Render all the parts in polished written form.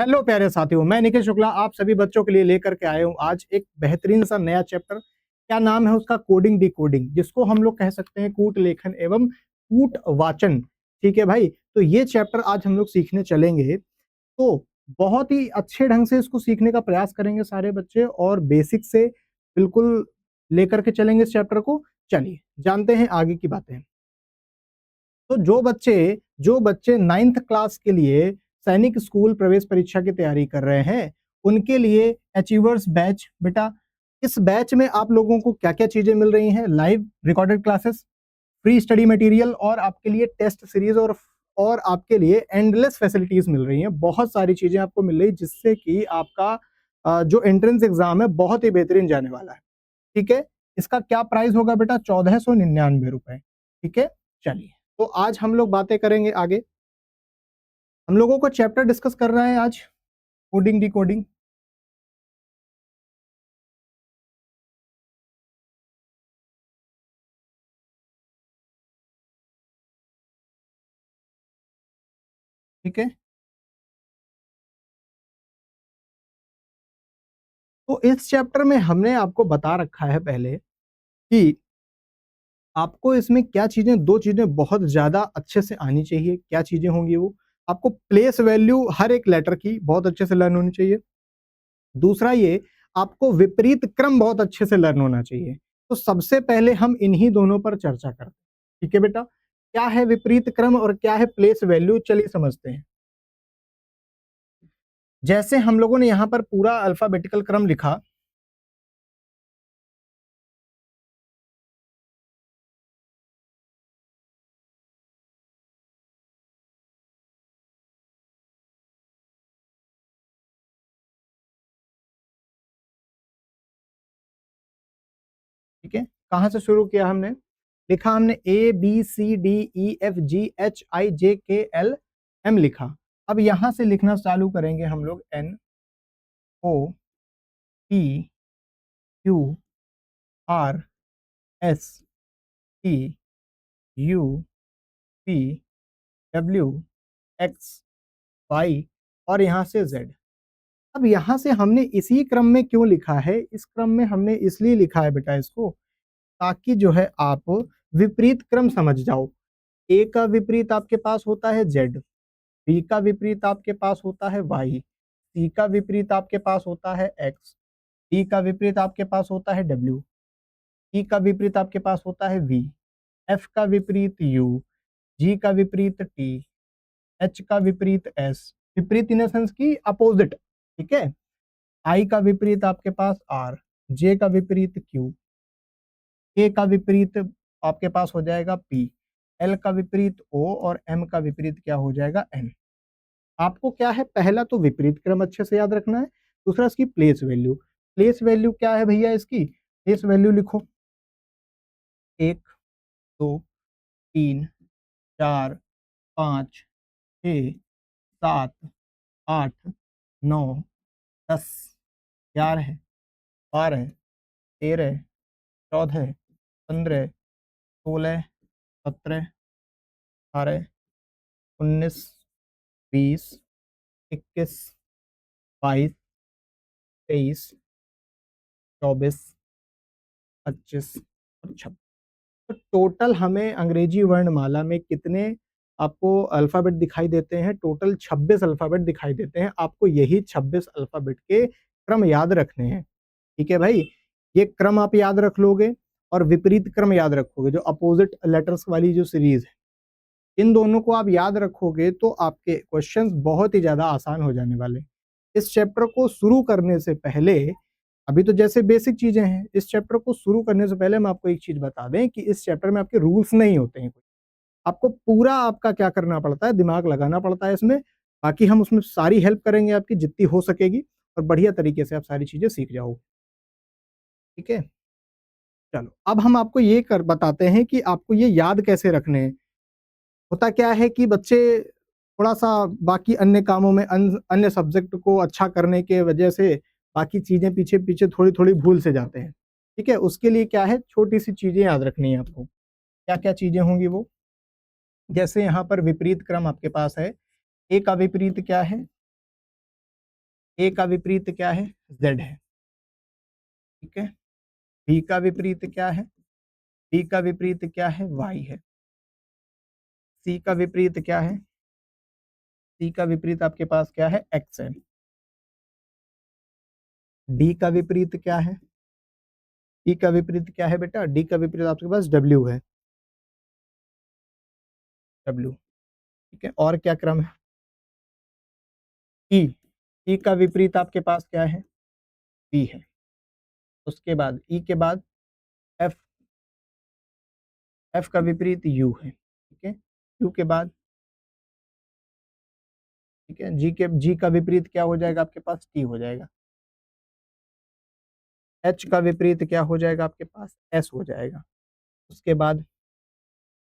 Hello प्यारे साथियों, मैं निखिल शुक्ला आप सभी बच्चों के लिए लेकर के आया हूँ आज एक बेहतरीन सा नया चैप्टर। क्या नाम है उसका? कोडिंग डिकोडिंग, जिसको हम लोग कह सकते हैं कूट लेखन एवं कूट वाचन। ठीक है भाई, तो ये चैप्टर आज हम लोग सीखने चलेंगे। तो बहुत ही अच्छे ढंग से इसको सीखने का प्रयास करेंगे सारे बच्चे और बेसिक से बिल्कुल लेकर के चलेंगे इस चैप्टर को। चलिए जानते हैं आगे की बातें। तो जो बच्चे 9th क्लास के लिए सैनिक स्कूल प्रवेश परीक्षा की तैयारी कर रहे हैं, उनके लिए अचीवर्स बैच। बेटा, इस बैच में आप लोगों को क्या क्या चीजें मिल रही हैं? Live recorded classes, free study material और आपके लिए टेस्ट सीरीज और आपके लिए एंडलेस फैसिलिटीज मिल रही हैं। बहुत सारी चीजें आपको मिल रही, जिससे कि आपका जो एंट्रेंस एग्जाम है बहुत ही बेहतरीन जाने वाला है। ठीक है, इसका क्या प्राइस होगा बेटा? 1499 रुपए। ठीक है, चलिए तो आज हम लोग बातें करेंगे आगे। हम लोगों को चैप्टर डिस्कस कर रहा है आज कोडिंग डिकोडिंग। ठीक है, तो इस चैप्टर में हमने आपको बता रखा है पहले कि आपको इसमें क्या चीजें, दो चीजें बहुत ज्यादा अच्छे से आनी चाहिए। क्या चीजें होंगी वो? आपको प्लेस वैल्यू हर एक लेटर की बहुत अच्छे से लर्न होनी चाहिए। दूसरा ये, आपको विपरीत क्रम बहुत अच्छे से लर्न होना चाहिए। तो सबसे पहले हम इन्हीं दोनों पर चर्चा करते हैं। ठीक है बेटा, क्या है विपरीत क्रम और क्या है प्लेस वैल्यू, चलिए समझते हैं। जैसे हम लोगों ने यहां पर पूरा अल्फाबेटिकल क्रम लिखा, ठीक है, कहां से शुरू किया हमने? लिखा हमने ABCDEFGHIJKLM लिखा। अब यहां से लिखना चालू करेंगे हम लोग NOPQRSTUVWXY और यहां से Z। अब यहां से हमने इसी क्रम में क्यों लिखा है? इस क्रम में हमने इसलिए लिखा है बेटा इसको, ताकि जो है आप विपरीत क्रम समझ जाओ। ए का विपरीत आपके पास होता है जेड, बी का विपरीत आपके पास होता है वाई, सी का विपरीत आपके पास होता है एक्स, डी का विपरीत आपके पास होता है डब्ल्यू, ई का विपरीत आपके पास होता है वी, एफ का विपरीत यू, जी का विपरीत टी, एच का विपरीत एस। विपरीत इन सेंस की अपोजिट। ठीक है, आई का विपरीत आपके पास आर, जे का विपरीत क्यू, के का विपरीत आपके पास हो जाएगा पी, एल का विपरीत ओ और एम का विपरीत क्या हो जाएगा? एन। आपको क्या है, पहला तो विपरीत क्रम अच्छे से याद रखना है, दूसरा इसकी प्लेस वैल्यू। प्लेस वैल्यू क्या है भैया? इसकी प्लेस वैल्यू लिखो 1 2 3 4 5 6 7 8 9 10 11 12 13 14 15 16 17 18 19 20 21 22 23 24 25 और 26। तो टोटल हमें अंग्रेजी वर्णमाला में कितने आपको अल्फाबेट दिखाई देते हैं? टोटल 26 अल्फाबेट दिखाई देते हैं। आपको यही 26 अल्फाबेट के क्रम याद रखने हैं। ठीक है भाई, ये क्रम आप याद रख लोगे और विपरीत क्रम याद रखोगे, जो अपोजिट लेटर्स वाली जो सीरीज है, इन दोनों को आप याद रखोगे तो आपके क्वेश्चंस बहुत ही ज्यादा आसान हो जाने वाले। इस चैप्टर को शुरू करने से पहले, अभी तो जैसे बेसिक चीजें हैं, इस चैप्टर को शुरू करने से पहले हम आपको एक चीज बता दें कि इस चैप्टर में आपके रूल्स नहीं होते हैं। आपको पूरा आपका क्या करना पड़ता है, दिमाग लगाना पड़ता है इसमें। बाकी हम उसमें सारी हेल्प करेंगे आपकी जितनी हो सकेगी, और बढ़िया तरीके से आप सारी चीजें सीख जाओगे। ठीक है, चलो अब हम आपको ये कर बताते हैं कि आपको ये याद कैसे रखने हैं। होता क्या है कि बच्चे थोड़ा सा बाकी अन्य कामों में, अन्य सब्जेक्ट को अच्छा करने के वजह से बाकी चीजें पीछे पीछे थोड़ी थोड़ी भूल से जाते हैं। ठीक है, उसके लिए क्या है, छोटी सी चीजें याद रखनी है आपको। क्या क्या चीजें होंगी वो? जैसे यहाँ पर विपरीत क्रम आपके पास है, ए का विपरीत क्या है? ए का विपरीत क्या है? जेड है, ठीक है। बी का विपरीत क्या है? बी का विपरीत क्या है? वाई है। सी का विपरीत क्या है? सी का विपरीत आपके पास क्या है? एक्स है। डी का विपरीत क्या है? डी का विपरीत क्या है बेटा? डी का विपरीत आपके पास डब्ल्यू है, डब्ल्यू, ठीक है। और क्या क्रम है? ई, ई का विपरीत आपके पास क्या है? बी है। उसके बाद ई के बाद एफ, एफ का विपरीत यू है, ठीक है। यू के बाद, ठीक है, जी का विपरीत क्या हो जाएगा आपके पास? टी हो जाएगा। एच का विपरीत क्या हो जाएगा आपके पास? एस हो जाएगा। उसके बाद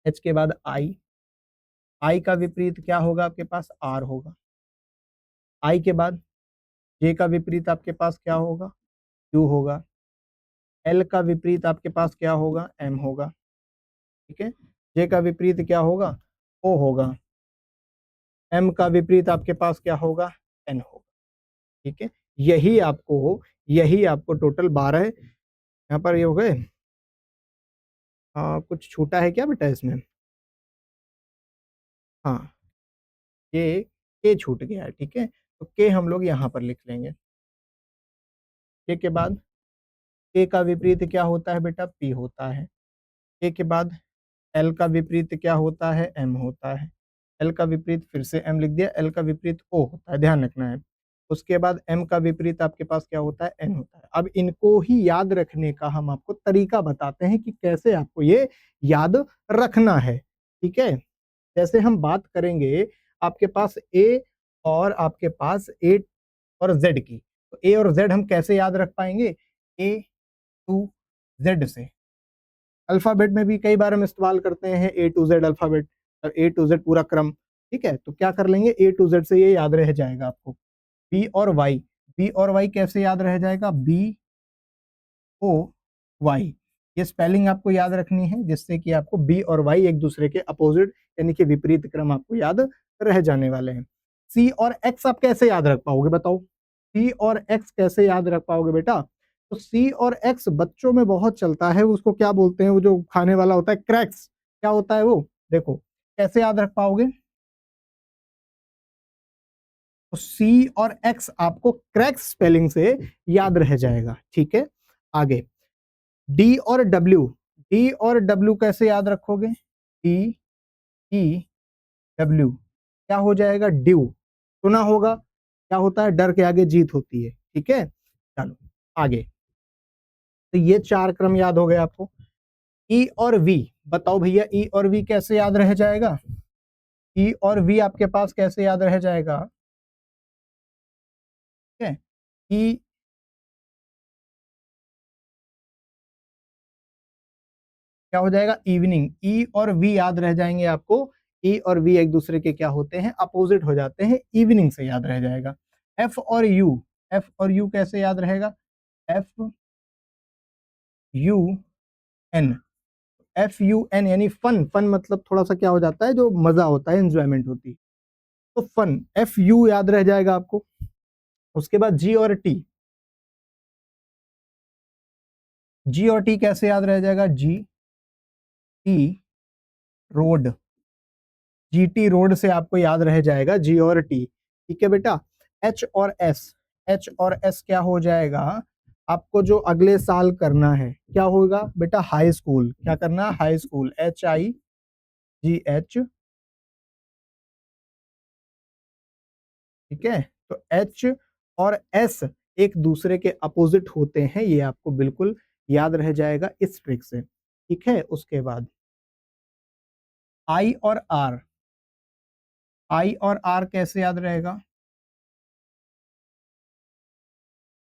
एच के बाद आई, आई का विपरीत क्या होगा आपके पास? आर होगा। आई के बाद जे का विपरीत आपके पास क्या होगा? यू होगा। एल का विपरीत आपके पास क्या होगा? एम होगा, ठीक है। जे का विपरीत क्या होगा? ओ होगा। एम का विपरीत आपके पास क्या होगा? एन होगा, ठीक है। यही आपको टोटल 12 यहाँ पर ये हो गए। कुछ छूटा है क्या बेटा इसमें? हाँ, ये के छूट गया है, ठीक है। तो के हम लोग यहाँ पर लिख लेंगे। के के बाद के का विपरीत क्या होता है बेटा? पी होता है। के के बाद एल का विपरीत क्या होता है? एम होता है। एल का विपरीत फिर से एम लिख दिया, एल का विपरीत ओ होता है, ध्यान रखना है। उसके बाद एम का विपरीत आपके पास क्या होता है? एन होता है। अब इनको ही याद रखने का हम आपको तरीका बताते हैं कि कैसे आपको ये याद रखना है, ठीक है। जैसे हम बात करेंगे आपके पास ए और आपके पास ए और जेड की, तो ए और जेड हम कैसे याद रख पाएंगे? ए टू जेड से। अल्फाबेट में भी कई बार हम इस्तेमाल करते हैं A to Z alphabet, A to Z पूरा क्रम, ठीक है। तो क्या कर लेंगे? ए टू जेड से ये याद रह जाएगा आपको। बी और वाई, बी और वाई कैसे याद रह जाएगा? बी ओ वाई, ये स्पेलिंग आपको याद रखनी है जिससे कि आपको बी और वाई एक दूसरे के अपोजिट यानी कि विपरीत क्रम आपको याद रह जाने वाले हैं। सी और एक्स आप कैसे याद रख पाओगे बताओ? सी और एक्स कैसे याद रख पाओगे बेटा? तो सी और एक्स बच्चों में बहुत चलता है, उसको क्या बोलते हैं? वो जो खाने वाला होता है क्रैक्स, क्या होता है वो? देखो कैसे याद रख पाओगे? तो सी और एक्स आपको क्रैक्स स्पेलिंग से याद रह जाएगा, ठीक है। आगे डी और डब्ल्यू, डी और डब्ल्यू कैसे याद रखोगे? डी ई डब्ल्यू क्या हो जाएगा? ड्यू, सुना होगा, क्या होता है? डर के आगे जीत होती है, ठीक है। चलो आगे, तो ये 4 क्रम याद हो गए आपको। ई और वी, बताओ भैया ई और वी कैसे याद रह जाएगा? ई और वी आपके पास कैसे याद रह जाएगा? ठीक है। ई, क्या हो जाएगा? इवनिंग। ई और वी याद रह जाएंगे आपको। ई और वी एक दूसरे के क्या होते हैं? अपोजिट हो जाते हैं, इवनिंग से याद रह जाएगा। एफ और यू, एफ और यू कैसे याद रहेगा? F U N, F U N यानी फन, फन मतलब थोड़ा सा क्या हो जाता है? जो मजा होता है, एंजॉयमेंट होती है, तो फन, एफ यू याद रह जाएगा आपको। उसके बाद जी और टी, जी और टी कैसे याद रह जाएगा? G T road, GT road से आपको याद रह जाएगा जी और टी, ठीक है बेटा। एच और एस, एच और एस क्या हो जाएगा? आपको जो अगले साल करना है क्या होगा बेटा? हाई स्कूल, क्या करना? High school, H I ji H, ठीक है। तो एच और एस एक दूसरे के अपोजिट होते हैं, ये आपको बिल्कुल याद रह जाएगा इस ट्रिक से, ठीक है। उसके बाद आई और आर, आई और आर कैसे याद रहेगा?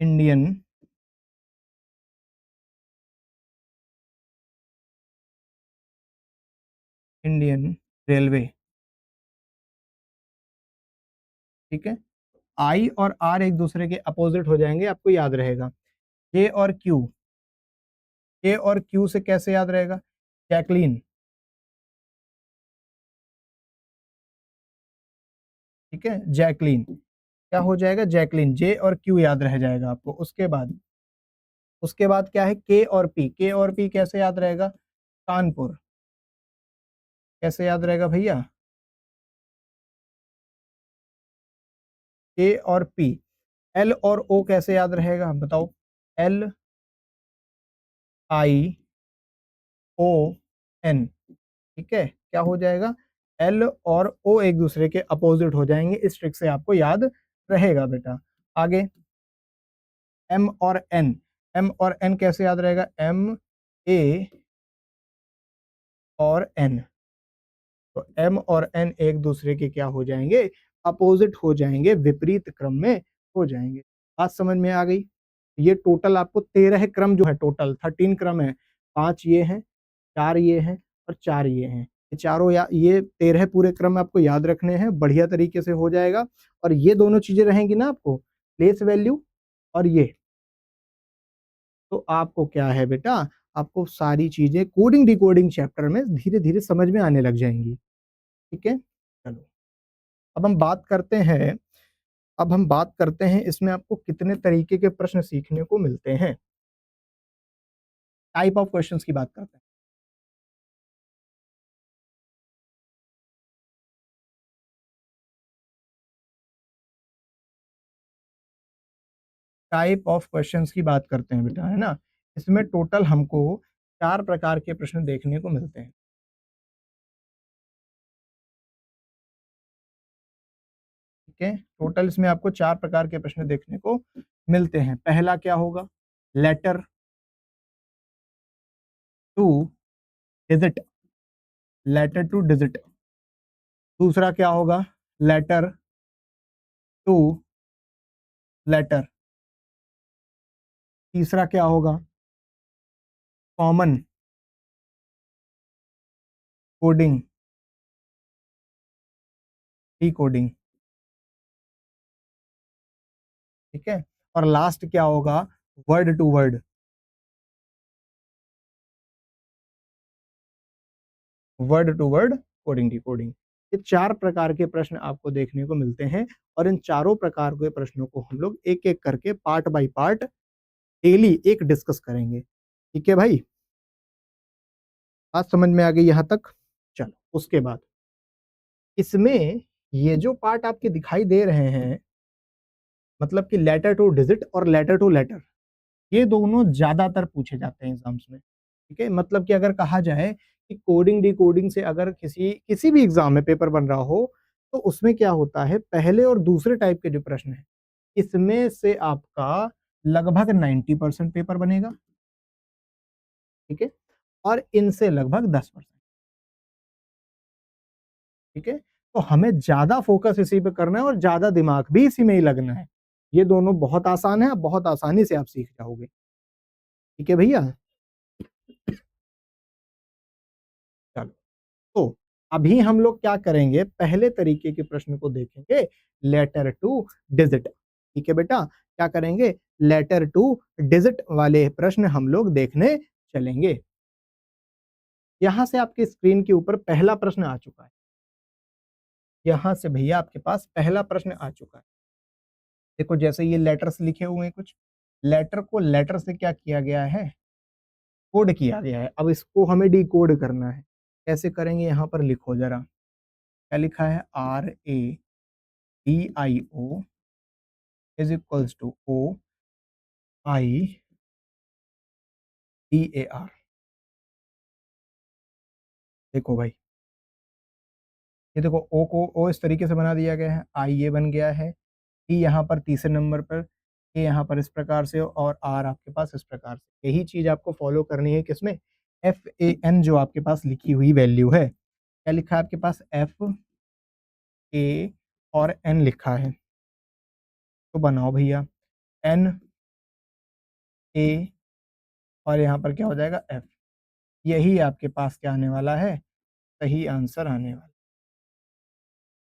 इंडियन, इंडियन रेलवे, ठीक है। आई और आर एक दूसरे के अपोजिट हो जाएंगे, आपको याद रहेगा। जे और क्यू, जे और क्यू से कैसे याद रहेगा? जैकलीन, ठीक है, जैकलीन। क्या हो जाएगा, जैकलिन, जे और क्यू याद रह जाएगा आपको। उसके बाद क्या है, के और पी। के और पी कैसे याद रहेगा, कानपुर। कैसे याद रहेगा भैया, के और पी। एल और ओ कैसे याद रहेगा बताओ, एल आई ओ एन। ठीक है, क्या हो जाएगा, एल और ओ एक दूसरे के अपोजिट हो जाएंगे। इस ट्रिक से आपको याद रहेगा बेटा। आगे एम और एन। एम और एन कैसे याद रहेगा, एम ए और एन। तो एम और एन एक दूसरे के क्या हो जाएंगे, अपोजिट हो जाएंगे, विपरीत क्रम में हो जाएंगे। बात समझ में आ गई। ये टोटल आपको 13 क्रम जो है, टोटल 13 क्रम है। 5 ये हैं, 4 ये हैं और 4 ये हैं। ये चारों या ये 13 पूरे क्रम आपको याद रखने हैं, बढ़िया तरीके से हो जाएगा। और ये दोनों चीजें रहेंगी ना आपको, प्लेस वैल्यू और ये, तो आपको क्या है बेटा, आपको सारी चीजें कोडिंग डिकोडिंग चैप्टर में धीरे धीरे समझ में आने लग जाएंगी। ठीक है, चलो अब हम बात करते हैं, इसमें आपको कितने तरीके के प्रश्न सीखने को मिलते हैं। टाइप ऑफ क्वेश्चंस की बात करते हैं। टाइप ऑफ क्वेश्चंस की बात करते हैं बेटा, है ना। इसमें टोटल हमको 4 प्रकार के प्रश्न देखने को मिलते हैं। ठीक है, टोटल इसमें आपको 4 प्रकार के प्रश्न देखने को मिलते हैं। पहला क्या होगा, letter to digit, letter to digit. दूसरा क्या होगा, लेटर टू लेटर। तीसरा क्या होगा, कॉमन कोडिंग, डी कोडिंग। ठीक है, और लास्ट क्या होगा, word to word, word to word coding, decoding. ये 4 प्रकार के प्रश्न आपको देखने को मिलते हैं। और इन चारों प्रकार के प्रश्नों को हम लोग एक एक करके पार्ट बाय पार्ट डेली एक डिस्कस करेंगे। ठीक है भाई, बात समझ में आ गई यहां तक। चलो उसके बाद इसमें ये जो पार्ट आपके दिखाई दे रहे हैं, मतलब कि लेटर टू डिजिट और लेटर टू लेटर, ये दोनों ज्यादातर पूछे जाते हैं एग्जाम्स में। ठीक है, मतलब कि अगर कहा जाए कि कोडिंग डिकोडिंग से अगर किसी भी एग्जाम में पेपर बन रहा हो, तो उसमें क्या होता है, पहले और दूसरे टाइप के जो प्रश्न है, इसमें से आपका लगभग 90% पेपर बनेगा। ठीक है, और इनसे लगभग 10%। ठीक है, तो हमें ज्यादा फोकस इसी पे करना है और ज्यादा दिमाग भी इसी में ही लगना है। ये दोनों बहुत आसान है, बहुत आसानी से आप सीख जाओगे। ठीक है भैया, चलो तो अभी हम लोग क्या करेंगे, पहले तरीके के प्रश्न को देखेंगे, लेटर टू डिजिट। ठीक है बेटा, क्या करेंगे, लेटर टू डिजिट वाले प्रश्न हम लोग देखने चलेंगे। यहां से आपकी स्क्रीन के ऊपर पहला प्रश्न आ चुका है। यहां से भैया आपके पास पहला प्रश्न आ चुका है। देखो जैसे ये लेटर्स लिखे हुए हैं कुछ, लेटर को लेटर से क्या किया गया है, कोड किया गया है। अब इसको हमें डिकोड करना है। कैसे करेंगे, यहाँ पर लिखो जरा, क्या लिखा है, RADIO is equals to OIDAR। देखो भाई, ये देखो ओ को ओ इस तरीके से बना दिया गया है, आई ये बन गया है, टी यहाँ पर तीसरे नंबर पर, ए यहाँ पर इस प्रकार से, और आर आपके पास इस प्रकार से। यही चीज आपको फॉलो करनी है किसमें, FAN जो आपके पास लिखी हुई वैल्यू है। क्या लिखा है आपके पास, FA और N लिखा है, तो बनाओ भैया, NA और यहाँ पर क्या हो जाएगा, F। यही आपके पास क्या आने वाला है, सही आंसर आने वाला।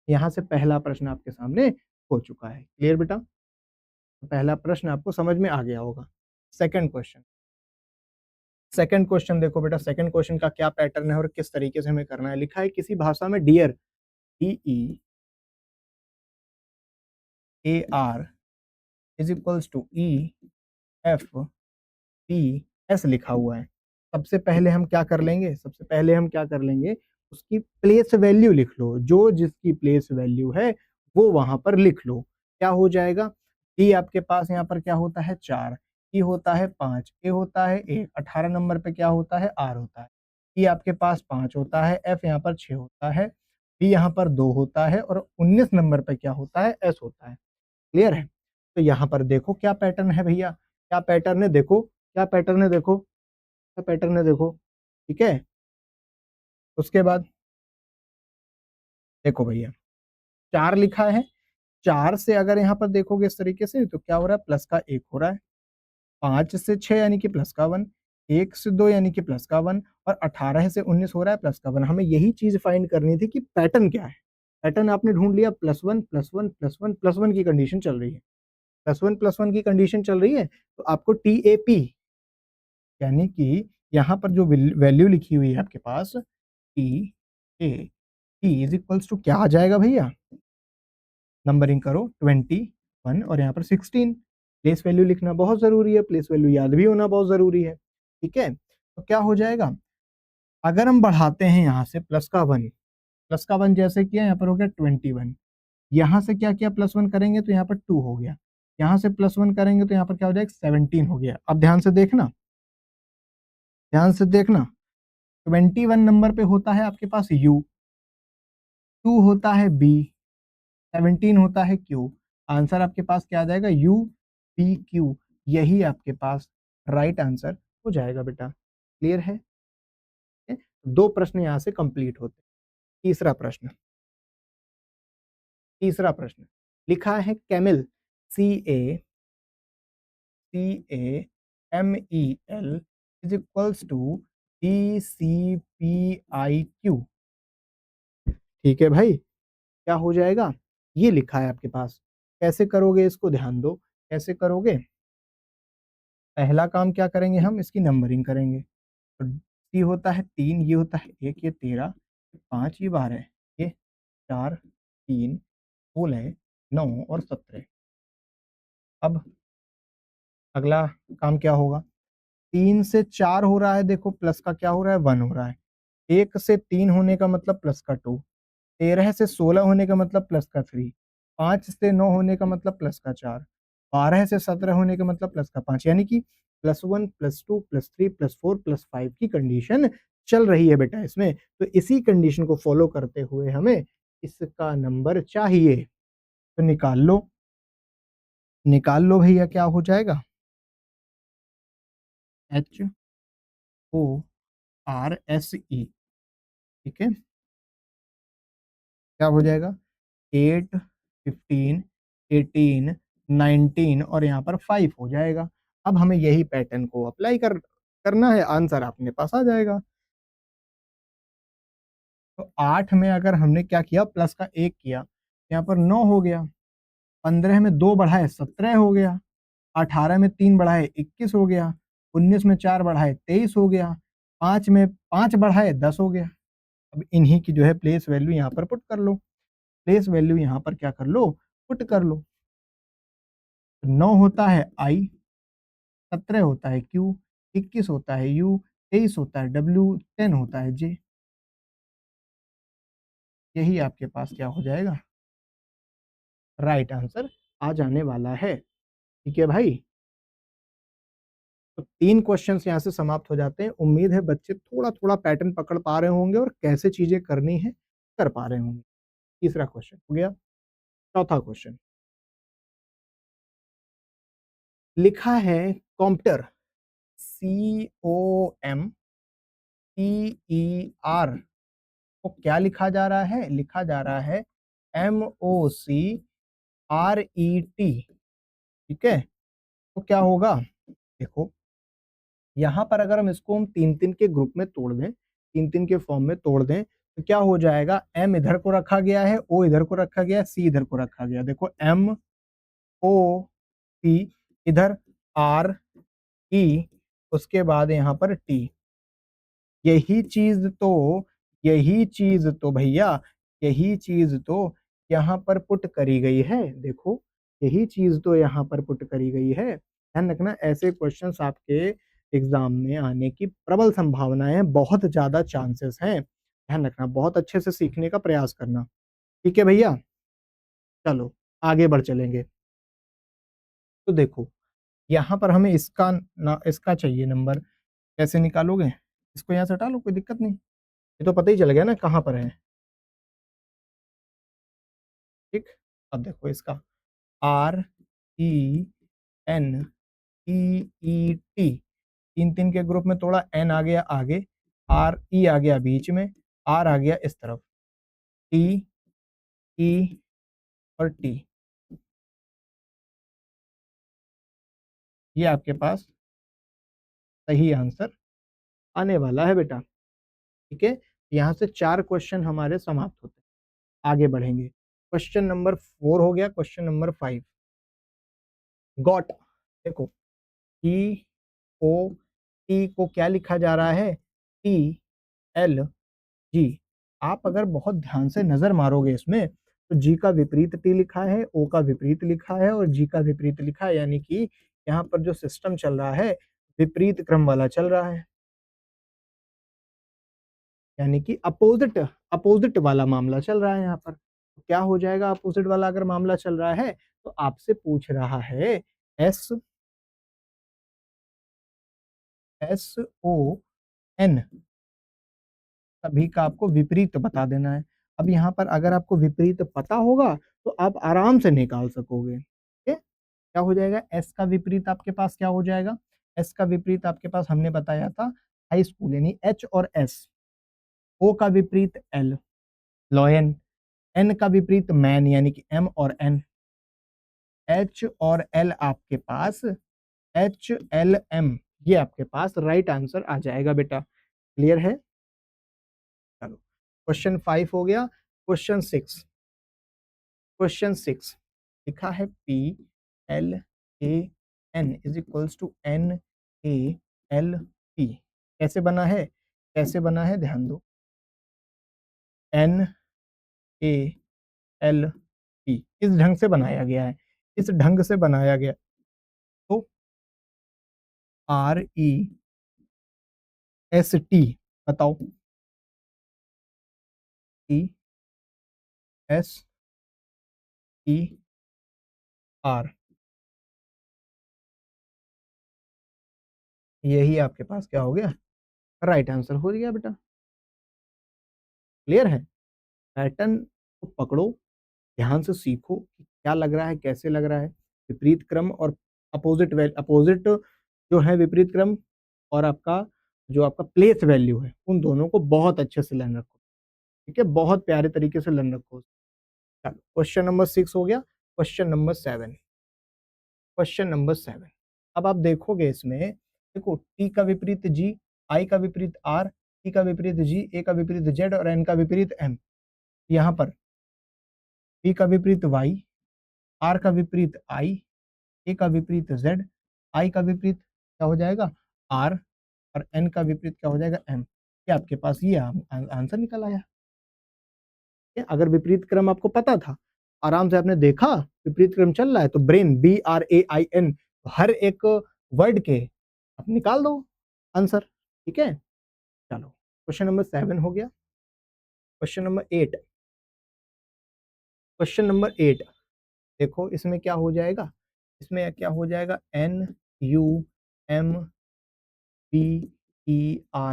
यहाँ से पहला प्रश्न आपके सामने हो चुका है। क्लियर बेटा, पहला प्रश्न आपको समझ में आ गया होगा। सेकंड क्वेश्चन, सेकंड क्वेश्चन देखो बेटा, सेकंड क्वेश्चन का क्या पैटर्न है और किस तरीके से हमें करना है। लिखा है किसी भाषा में dear, DEAR A R is equals to E F P S लिखा हुआ है। सबसे पहले हम क्या कर लेंगे, सबसे पहले हम क्या कर लेंगे, उसकी प्लेस वैल्यू लिख लो, जो जिसकी प्लेस वैल्यू है वो वहां पर लिख लो। क्या हो जाएगा, टी आपके पास यहाँ पर क्या होता है 4, ई होता है 5, ए होता है 1, 18 नंबर पे क्या होता है आर होता है, ई आपके पास 5 होता है, एफ यहाँ पर 6 होता है, बी यहाँ पर 2 होता है और 19 नंबर पे क्या होता है एस होता है। क्लियर है। तो यहाँ पर देखो क्या पैटर्न है भैया, क्या पैटर्न है देखो, क्या पैटर्न है देखो, क्या पैटर्न है देखो। ठीक है, उसके बाद देखो भैया 4 लिखा है, 4 से अगर यहाँ पर देखोगे इस तरीके से तो क्या हो रहा है प्लस का 1 हो रहा है, 5 से 6 यानी कि प्लस का 1, 1 से 2 यानी कि प्लस का 1 और 18 से 19 हो रहा है प्लस का 1। हमें यही चीज फाइंड करनी थी कि पैटर्न क्या है। पैटर्न आपने ढूंढ लिया, +1 +1 +1 +1 की कंडीशन चल रही है, +1 की कंडीशन चल रही है, तो आपको TAP यानी कि यहाँ पर जो वैल्यू लिखी हुई है आपके पास TAP इज इक्वल्स टू क्या आ जाएगा भैया, नंबरिंग करो 21 और यहाँ पर 16। प्लेस वैल्यू लिखना बहुत जरूरी है, प्लेस वैल्यू याद भी होना बहुत जरूरी है। ठीक है, तो क्या हो जाएगा, अगर हम बढ़ाते हैं यहाँ से प्लस का वन जैसे किया यहाँ पर हो गया 21, यहाँ से क्या किया +1 करेंगे तो यहाँ पर 2 हो गया, यहाँ से +1 करेंगे तो यहाँ पर क्या हो जाएगा 17 हो गया। अब ध्यान से देखना, ध्यान से देखना, 21 नंबर पे होता है आपके पास U, 2 होता है B, 17 होता है Q। आंसर आपके पास क्या आ जाएगा UPQ, यही आपके पास राइट आंसर हो जाएगा बेटा। क्लियर है। दो प्रश्न यहां से कंप्लीट होते हैं। तीसरा प्रश्न, तीसरा प्रश्न लिखा है camel CAMEL is equals to DCPIQ। ठीक है भाई, क्या हो जाएगा, ये लिखा है आपके पास। कैसे करोगे इसको ध्यान दो, कैसे करोगे। पहला काम क्या करेंगे, हम इसकी नंबरिंग करेंगे। तो सी होता है 3, ये होता है 1, ये 13, 5 ये 12, ये 4 3 16 9 और 17। अब अगला काम क्या होगा, 3 से 4 हो रहा है, देखो प्लस का क्या हो रहा है 1 हो रहा है, 1 से 3 होने का मतलब प्लस का 2, 13 से 16 होने का मतलब प्लस का 3, 5 से 9 होने का मतलब प्लस का 4, 12 से 17 होने का मतलब प्लस का 5, यानी कि +1 +2 +3 +4 +5 की कंडीशन चल रही है बेटा इसमें। तो इसी कंडीशन को फॉलो करते हुए हमें इसका नंबर चाहिए, तो निकाल लो, निकाल लो भैया, क्या हो जाएगा HORSE। ठीक है, क्या हो जाएगा 8 15 18 19 और यहाँ पर 5 हो जाएगा। अब हमें यही पैटर्न को अप्लाई करना है, आंसर अपने पास आ जाएगा। तो 8 में अगर हमने क्या किया प्लस का 1 किया, यहाँ पर 9 हो गया, 15 में 2 बढ़ाए 17 हो गया, 18 में 3 बढ़ाए 21 हो गया, 19 में 4 बढ़ाए 23 हो गया, 5 में 5 बढ़ाए 10 हो गया। अब इन्हीं की जो है प्लेस वैल्यू यहाँ पर पुट कर लो, प्लेस वैल्यू यहाँ पर क्या कर लो पुट कर लो। 9 होता है I, 17 होता है Q, 21 होता है U, 23 होता है W, 10 होता है J। यही आपके पास क्या हो जाएगा राइट आंसर आ जाने वाला है। ठीक है भाई, तो 3 क्वेश्चंस यहाँ से समाप्त हो जाते हैं। उम्मीद है बच्चे थोड़ा थोड़ा पैटर्न पकड़ पा रहे होंगे और कैसे चीजें करनी है कर पा रहे होंगे। तीसरा क्वेश्चन हो गया। चौथा क्वेश्चन लिखा है कॉम्प्टर COMPER को क्या लिखा जा रहा है, लिखा जा रहा है MOCRET। ठीक है, तो क्या होगा देखो, यहाँ पर अगर हम इसको हम 3-3 के ग्रुप में तोड़ दें, 3-3 के फॉर्म में तोड़ दें, तो क्या हो जाएगा, M इधर को रखा गया है, O इधर को रखा गया है, C इधर को रखा गया। देखो MOC इधर RE, उसके बाद यहाँ पर T। यही चीज तो, यही चीज तो भैया, यही चीज तो यहाँ पर पुट करी गई है। देखो यही चीज तो यहाँ पर पुट करी गई है। ध्यान रखना, ऐसे क्वेश्चंस आपके एग्जाम में आने की प्रबल संभावनाएं हैं, बहुत ज्यादा चांसेस हैं। ध्यान रखना, बहुत अच्छे से सीखने का प्रयास करना। ठीक है भैया, चलो आगे बढ़ चलेंगे। तो देखो, यहाँ पर हमें इसका चाहिए नंबर, कैसे निकालोगे? इसको यहाँ से हटा लो, कोई दिक्कत नहीं, ये तो पता ही चल गया ना कहाँ पर है। ठीक, अब देखो इसका RENEET, तीन तीन के ग्रुप में तोड़ा, N आ गया आगे, RE आ गया बीच में, R आ गया इस तरफ, TE और T, ये आपके पास सही आंसर आने वाला है बेटा। ठीक है, यहाँ से 4 क्वेश्चन हमारे समाप्त होते हैं। आगे बढ़ेंगे, क्वेश्चन नंबर 4 हो गया, क्वेश्चन नंबर 5, गॉट। देखो, टी ओ टी को क्या लिखा जा रहा है? TLG। आप अगर बहुत ध्यान से नजर मारोगे इसमें, तो जी का विपरीत टी लिखा है, ओ का विपरीत लिखा है और जी का विपरीत लिखा है, यानी कि यहाँ पर जो सिस्टम चल रहा है विपरीत क्रम वाला चल रहा है, यानी कि अपोजिट अपोजिट वाला मामला चल रहा है यहाँ पर। तो क्या हो जाएगा? अपोजिट वाला अगर मामला चल रहा है तो आपसे पूछ रहा है SON, सभी का आपको विपरीत बता देना है। अब यहाँ पर अगर आपको विपरीत पता होगा तो आप आराम से निकाल सकोगे। ठीक है, क्या हो जाएगा? एस का विपरीत आपके पास क्या हो जाएगा? एस का विपरीत आपके पास हमने बताया था हाई स्कूल, यानी एच और एस। ओ का विपरीत एल, लॉयन। एन का विपरीत मैन, यानी कि एम और एन। एच और एल आपके पास HLM, ये आपके पास राइट आंसर आ जाएगा बेटा। क्लियर है? चलो, क्वेश्चन 5 हो गया। क्वेश्चन 6, क्वेश्चन 6 लिखा है PLAN is equals to NALP। कैसे बना है? कैसे बना है ध्यान दो, NALP इस ढंग से बनाया गया है, इस ढंग से बनाया गया। तो REST बताओ, ESER, यही आपके पास क्या हो गया? राइट आंसर हो गया बेटा। क्लियर है? पैटर्न को पकड़ो, ध्यान से सीखो कि क्या लग रहा है, कैसे लग रहा है। विपरीत क्रम और अपोजिट जो है विपरीत क्रम, और आपका जो आपका प्लेस वैल्यू है, उन दोनों को बहुत अच्छे से लर्न रखो। ठीक है, बहुत प्यारे तरीके से लर्न रखो। चलो, क्वेश्चन नंबर 6 हो गया। क्वेश्चन नंबर 7, क्वेश्चन नंबर 7, अब आप देखोगे इसमें, देखो टी का विपरीत जी, आई का विपरीत आर, टी का विपरीत जी, ए का विपरीत जेड और एन का विपरीत एम। यहाँ पर पी का विपरीत वाई, आर का विपरीत आई, ए का विपरीत जेड, आई का विपरीत क्या हो जाएगा? आर, और एन का विपरीत क्या हो जाएगा? एम। ये आपके पास ये आंसर निकल आया। अगर विपरीत क्रम आपको पता था, आराम से आपने देखा विपरीत क्रम चल रहा है, तो ब्रेन BRAIN, हर एक वर्ड के आप निकाल दो आंसर। ठीक है, चलो क्वेश्चन नंबर 7 हो गया। क्वेश्चन नंबर 8, क्वेश्चन नंबर 8, देखो इसमें क्या हो जाएगा? इसमें क्या हो जाएगा? NUMBER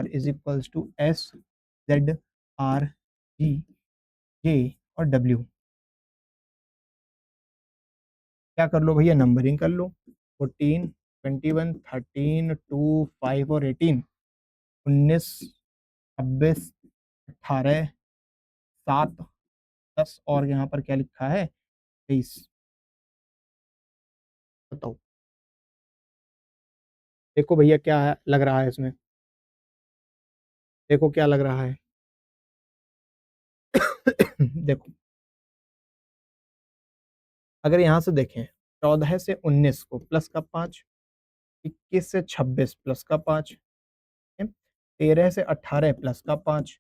is equals to SZRGJ और W। क्या कर लो भैया? नंबरिंग कर लो। 14, 21, 13, 2, 5 और 18, 19, 26, 18, 7, 10 और यहाँ पर क्या लिखा है? 23। बताओ, देखो भैया क्या लग रहा है इसमें, देखो क्या लग रहा है। देखो, अगर यहाँ से देखें, 14 से 19 को प्लस का 5, 21 से 26 प्लस का 5, 13 से 18 प्लस का 5,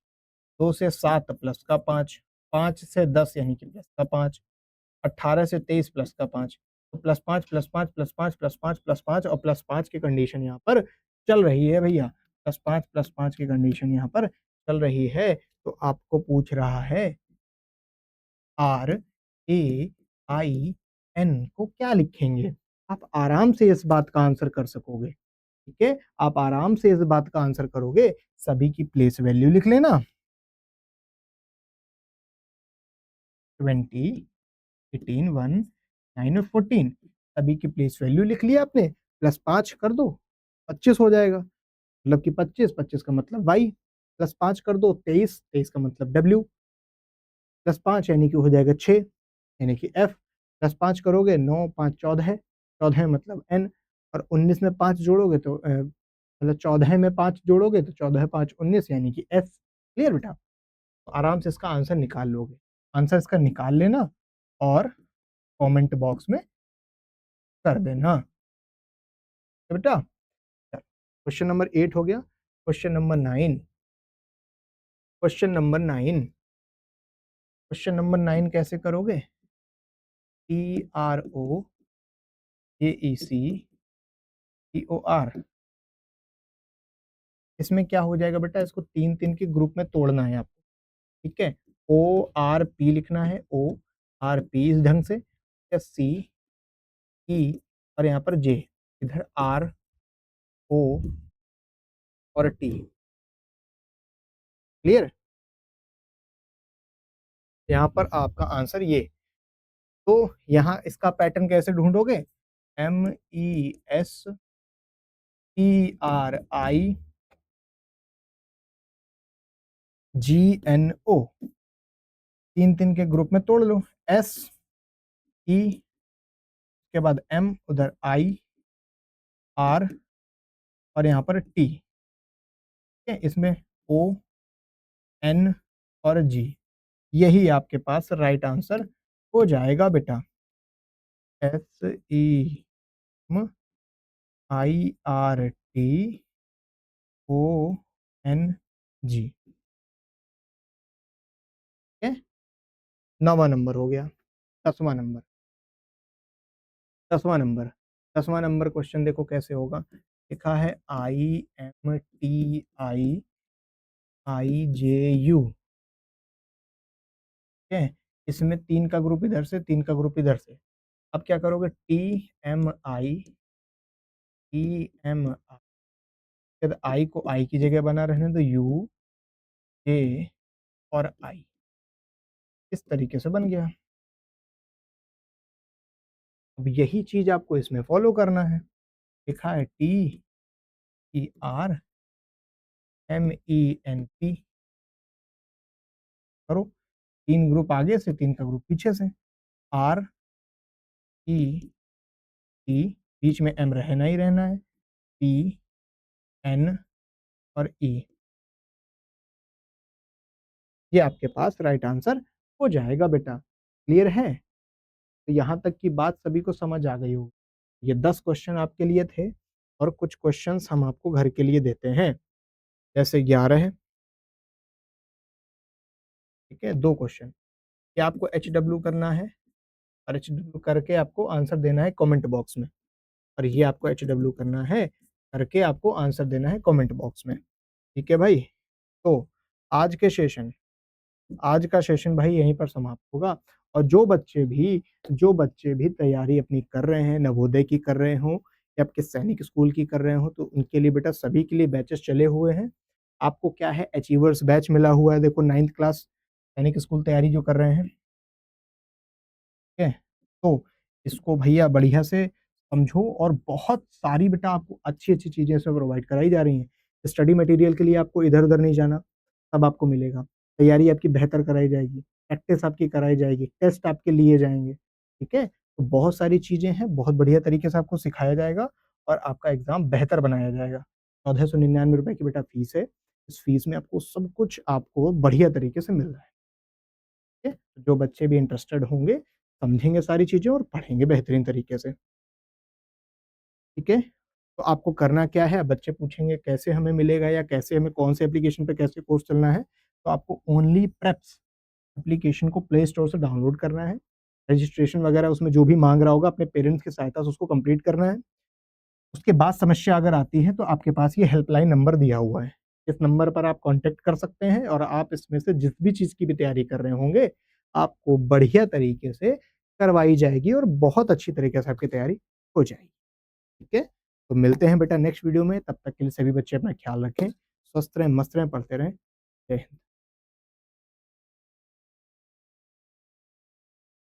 2 से 7 प्लस का 5, 5 से 10 यानी कि प्लस का 5, 18 से 23 प्लस का 5, तो +5 +5 +5 +5 +5 और +5 की कंडीशन यहाँ पर चल रही है भैया। +5 +5 की कंडीशन यहाँ पर चल रही है। तो आपको पूछ रहा है RAIN को क्या लिखेंगे? आप आराम से इस बात का आंसर कर सकोगे, ठीक है? आप आराम से इस बात का आंसर करोगे। सभी की प्लेस वैल्यू लिख लेना। 20, 18, 1, 9 और 14 सभी की प्लेस वैल्यू लिख लिया आपने। +5 कर दो, 25 हो जाएगा। मतलब कि 25, 25 का मतलब y, +5 कर दो 23, 23 का मतलब w, +5 यानी कि हो जाएगा 6, यानी कि f, +5 करोगे 9, 5 14, 14 मतलब n, और 19 में 5 जोड़ोगे तो मतलब 14 में 5 जोड़ोगे तो 14 5 19 यानी कि f। क्लियर बेटा? तो आराम से इसका आंसर निकाल लोगे। आंसर इसका निकाल लेना और कमेंट बॉक्स में कर देना। तो बेटा क्वेश्चन नंबर 8 हो गया। Question number 9, question number 9, question number 9 कैसे करोगे? TROJECTOR, इसमें क्या हो जाएगा बेटा? इसको 3-3 के ग्रुप में तोड़ना है आपको, ठीक है? ORP लिखना है, ORP इस ढंग से, CE और यहाँ पर J, इधर RO और T। क्लियर? यहाँ पर आपका आंसर ये। तो यहाँ इसका पैटर्न कैसे ढूंढोगे? MESTRIGNO, 3-3 के ग्रुप में तोड़ लो। SE के बाद M, उधर IR और यहाँ पर T, ठीक है? इसमें ON और G, यही आपके पास राइट आंसर हो जाएगा बेटा। SEMIRTONG, ठीक है? 9वां नंबर हो गया। 10वां नंबर, 10वां नंबर, 10वां नंबर क्वेश्चन देखो कैसे होगा। लिखा है IMTIIJU, ठीक है? इसमें 3 का ग्रुप इधर से, 3 का ग्रुप इधर से। अब क्या करोगे? TMI, आई को आई की जगह बना रहने दो, U J और I, इस तरीके से बन गया। अब यही चीज आपको इसमें फॉलो करना है। लिखा है TERMENP, करो। 3 ग्रुप आगे से, 3 का ग्रुप पीछे से। RET, बीच में M रहना ही रहना है। PN और E, ये आपके पास राइट आंसर हो जाएगा बेटा। क्लियर है? तो यहाँ तक की बात सभी को समझ आ गई होगी। ये 10 क्वेश्चन आपके लिए थे और कुछ क्वेश्चंस हम आपको घर के लिए देते हैं। जैसे 11 है, ठीक है? 2 क्वेश्चन, क्या आपको HW करना है और HW करके आपको आंसर देना है कमेंट बॉक्स में, और ये आपको HW करना है करके आपको आंसर देना है कमेंट बॉक्स में, ठीक है भाई? तो आज के सेशन, आज का सेशन भाई यहीं पर समाप्त होगा। और जो बच्चे भी तैयारी अपनी कर रहे हैं, नवोदय की कर रहे हों या आपके सैनिक स्कूल की कर रहे हो, तो उनके लिए बेटा सभी के लिए बैचेस चले हुए हैं। आपको क्या है, अचीवर्स बैच मिला हुआ है। देखो 9th क्लास सैनिक स्कूल तैयारी जो कर रहे हैं, ठीक है? तो इसको भैया बढ़िया से समझो, और बहुत सारी बेटा आपको अच्छी-अच्छी चीज़ें इसमें प्रोवाइड कराई जा रही हैं। स्टडी मटेरियल के लिए आपको इधर-उधर नहीं जाना, सब आपको मिलेगा। तैयारी आपकी बेहतर कराई जाएगी, प्रैक्टिस आपकी कराई जाएगी, टेस्ट आपके लिए जाएँगे, ठीक है? तो बहुत सारी चीज़ें हैं, बहुत बढ़िया तरीके से आपको सिखाया जाएगा और आपका एग्ज़ाम बेहतर बनाया जाएगा। ₹1499 की बेटा फीस है। इस फीस में आपको सब कुछ आपको बढ़िया तरीके से मिल रहा है। ठीक है? जो बच्चे भी इंटरेस्टेड होंगे, समझेंगे सारी चीज़ें और पढ़ेंगे बेहतरीन तरीके से। ठीक है? तो आपको करना क्या है? बच्चे पूछेंगे कैसे हमें मिलेगा या कैसे हमें कौन से एप्लीकेशन पे कैसे कोर्स चलना है? तो आपको ओनली प्रेप्स एप्लीकेशन को प्ले स्टोर से डाउनलोड करना है। रजिस्ट्रेशन वगैरह उसमें जो भी माँग रहा होगा अपने पेरेंट्स की सहायता से उसको कंप्लीट करना है। उसके बाद समस्या अगर आती है तो आपके पास ये हेल्पलाइन नंबर दिया हुआ है। इस नंबर पर आप कॉन्टैक्ट कर सकते हैं और आप इसमें से जिस भी चीज़ की भी तैयारी कर रहे होंगे, आपको बढ़िया तरीके से करवाई जाएगी और बहुत अच्छी तरीके से आपकी तैयारी हो जाएगी। ठीक है? तो मिलते हैं बेटा नेक्स्ट वीडियो में, तब तक के लिए सभी बच्चे अपना ख्याल रखें, स्वस्थ रहें, मस्त रहें, पढ़ते रहें। जय हिंद।